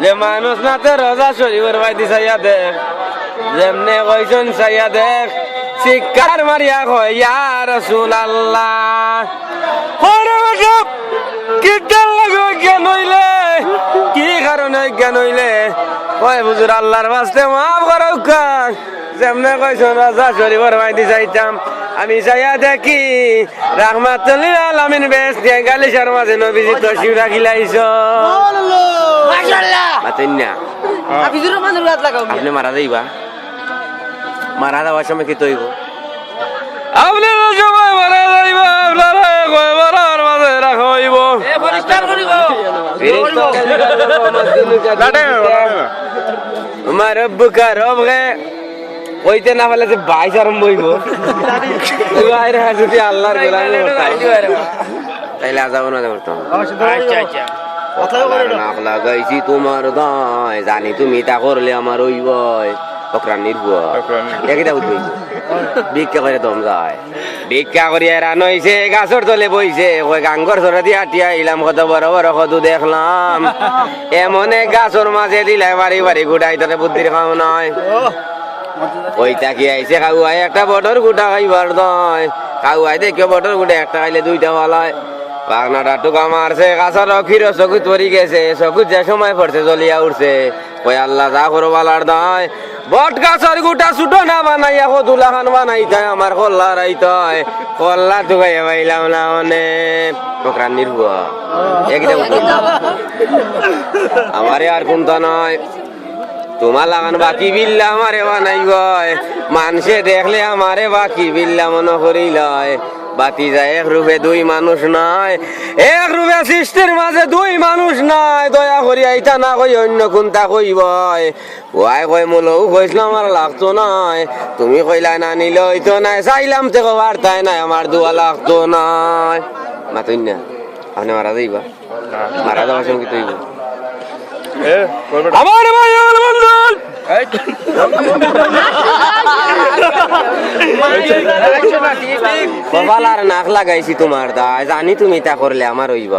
যে মানুষ না তো রোজা শরীফের বাইদি চাইয়া দেখ যেমনে কইছেন চাইয়া দেখ শিক্ষার মারিয়া কয় ইয়া রাসূলুল্লাহ কি লাগে জ্ঞান হইলে কি কারণে জ্ঞান হইলে কয় হুজুর আল্লাহর বাস্তে মাফ করো যেমনে কইছেন রোজা শরীফের বাইদি চাইতাম আমি চাইয়া দেখি রাহমাতুল আলামিন বেশ দিয়ে গালিশার মাঝে নবীজি তশরিফ রাখিলাইছ মাশাআল্লাহ মাতেন না হাফিজুর রহমানের গাত লাগাও আপনি মারা যাইবা মারা যাওয়ার সময় কি তৈব আপনি সময় মারা যাইবা আপনারা কয় মারার মাঝে রাখা হইব এ পরিষ্কার করিব আমার রব্বুকা রবকে কইতে না পারলে যে বাইশ আরম্ভ হইব বাইরে যদি আল্লাহর গোলামি করতাম তাইলে আজাব না করতাম আচ্ছা আচ্ছা নাক লাগাইছি তোমার দায় জানি তুমি তা করলে আমার হইব অকরানির বুয়া একিটা উঠবই ভিক্ষা করে দম যায় ভিক্ষা করিয়া রান হইছে গাছর তলে বইছে ওই গাঙ্গর সরা দিয়ে আটিয়া আইলাম কত বড় বড় কত দেখলাম এমনে গাছর মাঝে দিলাই বাড়ি বাড়ি গুড়াই তোরে বুদ্ধির খাও নয় ওইটা কি আইছে কাউয়াই একটা বটর গুটা খাইবার দয় কাউয়াই দেখে বটর গুটা একটা খাইলে দুইটা ভালায় পাখনাটা টুকা মারছে গাছর ক্ষীর চকুত পরি গেছে চকুত যে সময় পড়ছে জ্বলিয়া উঠছে কই আল্লাহ যা করো বালার দয় বট গাছর গুটা ছুটো না বানাইয়া কদুলা খান বানাইতাই আমার কল্লা রাইতাই কল্লা টুকাইয়া পাইলাম না মানে ওকরান নির্ভুয়া একদম আমারে আর কোনটা নয় তোমার লাগান বাকি বিল্লা আমারে বানাই গয় মানুষে দেখলে আমারে বাকি বিল্লা মনে করি লয় বাতি যায় এক রূপে দুই মানুষ নয় এক রূপে সৃষ্টির মাঝে দুই মানুষ নয় দয়া করি আইতা না কই অন্য কোনটা কইব ওয়াই কই মূলও কইছিলাম আমার লাগতো নয় তুমি কইলা না নিলে হইতো নাই চাইলাম তো বার্তাই নাই আমার দুয়া লাগতো নয় মাতুন না আপনি মারা যাইবা মারা যাওয়ার সময় কি তৈব আমার ভাই আমার বন্ধন কপালার নাক লাগাইছি তোমার দায় জানি তুমি তা করলে আমার হইব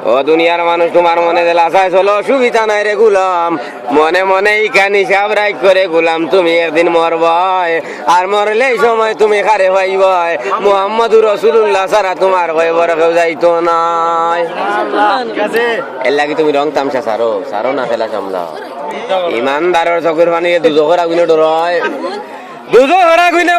ও দুনিয়ার মানুষ তোমার মনে দিলা চাই চলো সুবিধা নাই রে গুলাম মনে মনে ইকানি সব রাইক করে গুলাম তুমি একদিন মরবই আর মরলে এই সময় তুমি খারে পাইব মুহাম্মদুর রাসূলুল্লাহ ছাড়া তোমার কই বড় কেউ যাইতো নাই এর লাগি তুমি রং তামসা সারো সারো না ফেলা সামলাও ইমানদারের চকুর পানি দুজোর আগুনে ডরায় দুজোর আগুনে